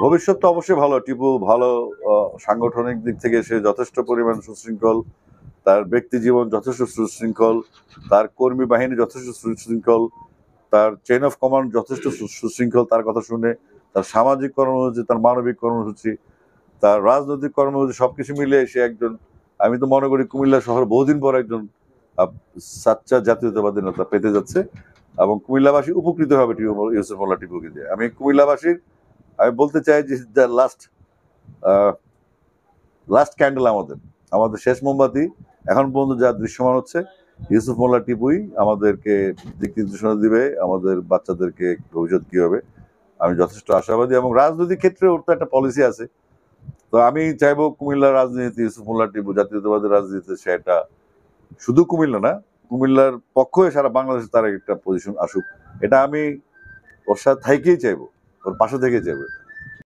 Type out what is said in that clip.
ভবিষ্যৎ তো অবশ্যই ভালো। টিপু ভালো সাংগঠনিক দিক থেকে সে যথেষ্ট পরিমাণ সুশৃঙ্খল, তার ব্যক্তি জীবন যথেষ্ট সুশৃঙ্খল, তার কর্মী বাহিনী যথেষ্ট সুশৃঙ্খল, তার চেইন অফ কমান্ড যথেষ্ট সুশৃঙ্খল। তার কথা শুনে তার সামাজিক কর্মসূচি, তার মানবিক কর্মসূচি, তার রাজনৈতিক কর্মসূচি সবকিছু মিলিয়ে সে একজন, আমি তো মনে করি কুমিল্লা শহর বহুদিন পর একজন সাচ্চা জাতীয়তাবাদী নেতা পেতে যাচ্ছে এবং কুমিল্লাবাসী উপকৃত হবে ইউসুফ মোল্লা টিপুকে দিয়ে। আমি কুমিল্লাবাসীর আমি বলতে চাই যে লাস্ট ক্যান্ডেল আমাদের শেষ মোমবাতি এখন পর্যন্ত যা দৃশ্যমান হচ্ছে, ইউসুফ মোল্লা টিপুই আমাদেরকে দিক নির্দেশনা দিবে, আমাদের বাচ্চাদেরকে ভবিষ্যৎ কি হবে। আমি যথেষ্ট আশাবাদী এবং রাজনৈতিক ক্ষেত্রে ওর তো একটা পলিসি আছে। তো আমি চাইবো কুমিল্লার রাজনীতি, ইউসুফ মোল্লা টিপু জাতীয়তাবাদের রাজনীতিতে সে একটা, শুধু কুমিল্লা না, কুমিল্লার পক্ষ হয়ে সারা বাংলাদেশে তার একটা পজিশন আসুক। এটা আমি ওর সাথে থেকেই চাইবো, ওর পাশে থেকে চাইবো।